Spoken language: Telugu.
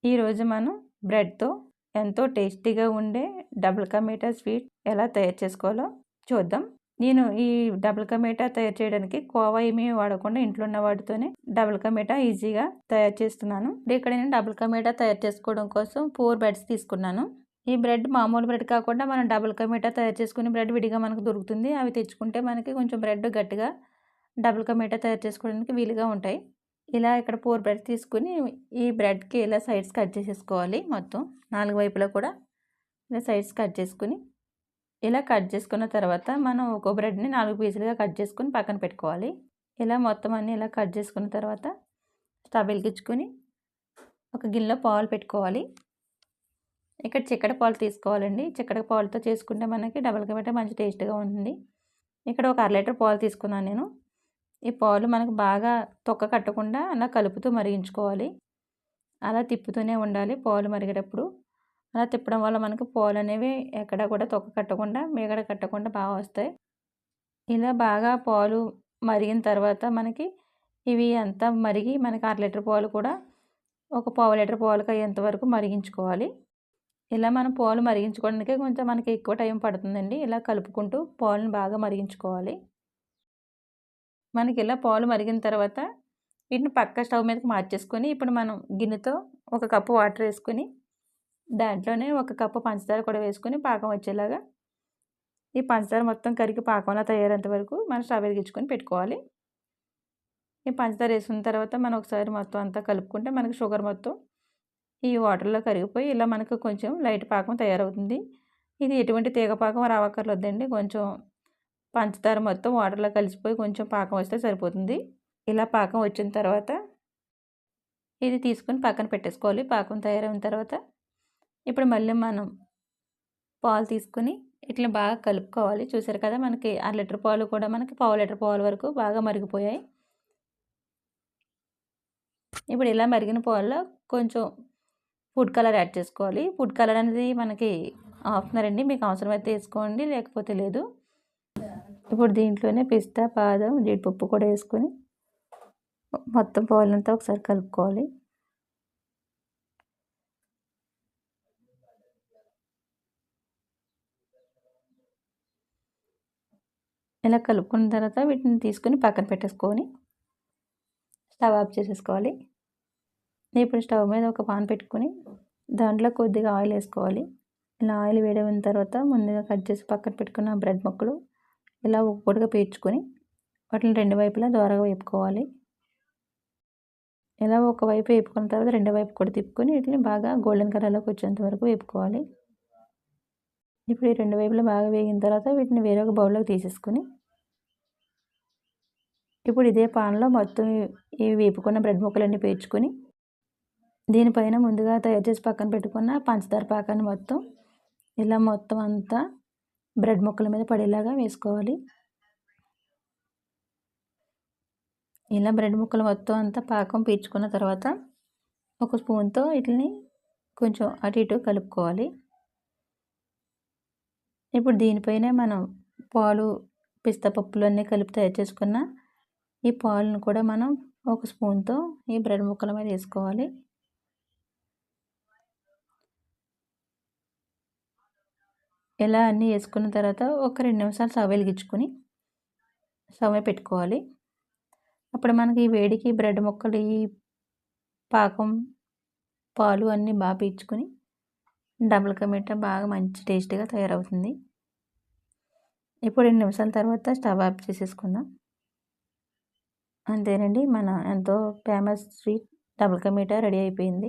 ఈరోజు మనం బ్రెడ్తో ఎంతో టేస్టీగా ఉండే డబుల్ కా మీఠా స్వీట్ ఎలా తయారు చేసుకోవాలో చూద్దాం. నేను ఈ డబుల్ కా మీఠా తయారు చేయడానికి కోవా ఏమీ వాడకుండా ఇంట్లో ఉన్న వాటితోనే డబుల్ కా మీఠా ఈజీగా తయారు చేస్తున్నాను. ఇక్కడ నేను డబుల్ కా మీఠా తయారు చేసుకోవడం కోసం 4 బ్రెడ్స్ తీసుకున్నాను. ఈ బ్రెడ్ మామూలు బ్రెడ్ కాకుండా మనం డబుల్ కా మీఠా తయారు చేసుకునే బ్రెడ్ విడిగా మనకు దొరుకుతుంది. అవి తెచ్చుకుంటే మనకి కొంచెం బ్రెడ్ గట్టిగా డబుల్ కా మీఠా తయారు చేసుకోవడానికి వీలుగా ఉంటాయి. ఇలా ఇక్కడ 4 బ్రెడ్ తీసుకుని ఈ బ్రెడ్కి ఇలా సైడ్స్ కట్ చేసేసుకోవాలి. మొత్తం 4 వైపులా కూడా ఇలా సైడ్స్ కట్ చేసుకుని ఇలా కట్ చేసుకున్న తర్వాత మనం ఒక్కో బ్రెడ్ని 4 పీసులుగా కట్ చేసుకుని పక్కన పెట్టుకోవాలి. ఇలా మొత్తం అన్నీ ఇలా కట్ చేసుకున్న తర్వాత స్టవ్ వెలిగించుకొని ఒక గిన్నెలో పాలు పెట్టుకోవాలి. ఇక్కడ చిక్కటి పాలు తీసుకోవాలండి. చిక్కటి పాలుతో చేసుకుంటే మనకి డబుల్ కా మీఠా మంచి టేస్ట్గా ఉంటుంది. ఇక్కడ ఒక 1/2 లీటర్ పాలు తీసుకున్నాను నేను. ఈ పాలు మనకు బాగా తొక్క కట్టకుండా అలా కలుపుతూ మరిగించుకోవాలి. అలా తిప్పుతూనే ఉండాలి పాలు మరిగేటప్పుడు. అలా తిప్పడం వల్ల మనకు పాలు అనేవి ఎక్కడ కూడా తొక్క కట్టకుండా మీగడ కట్టకుండా బాగా వస్తాయి. ఇలా బాగా పాలు మరిగిన తర్వాత మనకి ఇవి అంతా మరిగి మనకి 1/2 లీటర్ పాలు కూడా ఒక పావు లీటర్ పాలుకి అయ్యేంత వరకు మరిగించుకోవాలి. ఇలా మనం పాలు మరిగించుకోవడానికి కొంచెం మనకి ఎక్కువ టైం పడుతుందండి. ఇలా కలుపుకుంటూ పాలను బాగా మరిగించుకోవాలి. మనకి ఇలా పాలు మరిగిన తర్వాత వీటిని పక్క స్టవ్ మీదకి మార్చేసుకొని ఇప్పుడు మనం గిన్నెతో 1 కప్పు వాటర్ వేసుకొని దాంట్లోనే 1 కప్పు పంచదార కూడా వేసుకొని పాకం వచ్చేలాగా ఈ పంచదార మొత్తం కరిగి పాకంలా తయారేంత వరకు మనం స్టవ్ వెలిగించుకొని పెట్టుకోవాలి. ఈ పంచదార వేసుకున్న తర్వాత మనం ఒకసారి మొత్తం అంతా కలుపుకుంటే మనకి షుగర్ మొత్తం ఈ వాటర్లో కరిగిపోయి ఇలా మనకు కొంచెం లైట్ పాకం తయారవుతుంది. ఇది ఎటువంటి తీగ పాకం రావక్కర్లేదండి. కొంచెం పంచదార మొత్తం వాటర్లో కలిసిపోయి కొంచెం పాకం వస్తే సరిపోతుంది. ఇలా పాకం వచ్చిన తర్వాత ఇది తీసుకుని పక్కన పెట్టేసుకోవాలి. పాకం తయారైన తర్వాత ఇప్పుడు మళ్ళీ మనం పాలు తీసుకుని ఇట్లా బాగా కలుపుకోవాలి. చూసారు కదా మనకి 1/2 లీటర్ పాలు కూడా మనకి పావు లీటర్ పాలు వరకు బాగా మరిగిపోయాయి. ఇప్పుడు ఇలా మరిగిన పాలలో కొంచెం ఫుడ్ కలర్ యాడ్ చేసుకోవాలి. ఫుడ్ కలర్ అనేది మనకి ఆప్షనల్ అండి. మీకు అవసరమైతే వేసుకోండి, లేకపోతే లేదు. ఇప్పుడు దీంట్లోనే పిస్తా, బాదం, జీడిపప్పు కూడా వేసుకొని మొత్తం పాలంతా ఒకసారి కలుపుకోవాలి. ఇలా కలుపుకున్న తర్వాత వీటిని తీసుకొని పక్కన పెట్టేసుకొని స్టవ్ ఆఫ్ చేసేసుకోవాలి. ఇప్పుడు స్టవ్ మీద ఒక పాన్ పెట్టుకొని దాంట్లో కొద్దిగా ఆయిల్ వేసుకోవాలి. ఇలా ఆయిల్ వేడైన తర్వాత ముందుగా కట్ చేసి పక్కన పెట్టుకున్న బ్రెడ్ ముక్కలు ఇలా ఒక్కొక్కటిగా పేర్చుకొని వాటిని 2 వైపులా దోరగా వేపుకోవాలి. ఇలా ఒకవైపు వేపుకున్న తర్వాత 2 వైపు కూడా తిప్పుకొని వీటిని బాగా గోల్డెన్ కలర్లోకి వచ్చేంత వరకు వేపుకోవాలి. ఇప్పుడు ఈ 2 వైపులా బాగా వేగిన తర్వాత వీటిని వేరొక బౌల్లోకి తీసేసుకొని ఇప్పుడు ఇదే పాన్లో మొత్తం ఈ వేపుకున్న బ్రెడ్ ముక్కలన్నీ పేర్చుకొని దీనిపైన ముందుగా తయారు చేసి పక్కన పెట్టుకున్న పంచదార పాకాన్ని మొత్తం ఇలా మొత్తం అంతా బ్రెడ్ ముక్కల మీద పడేలాగా వేసుకోవాలి. ఇలా బ్రెడ్ ముక్కలు మొత్తం అంతా పాకం పీల్చుకున్న తర్వాత ఒక స్పూన్తో వీటిని కొంచెం అటు ఇటు కలుపుకోవాలి. ఇప్పుడు దీనిపైనే మనం పాలు, పిస్తా పప్పులు అన్నీ కలిపి తయారు చేసుకున్న ఈ పాలను కూడా మనం ఒక స్పూన్తో ఈ బ్రెడ్ ముక్కల మీద వేసుకోవాలి. ఇలా అన్నీ వేసుకున్న తర్వాత ఒక 2 నిమిషాలు స్టవ్ వెలిగించుకొని స్టవ్ మీద పెట్టుకోవాలి. అప్పుడు మనకి ఈ వేడికి బ్రెడ్ ముక్కలు ఈ పాకం, పాలు అన్నీ బాగా పీల్చుకొని డబుల్ కా మీఠా బాగా మంచి టేస్టీగా తయారవుతుంది. ఇప్పుడు 2 నిమిషాల తర్వాత స్టవ్ ఆఫ్ చేసేసుకుందాం. అంతేనండి, మన ఎంతో famous sweet double ka meetha ready అయిపోయింది.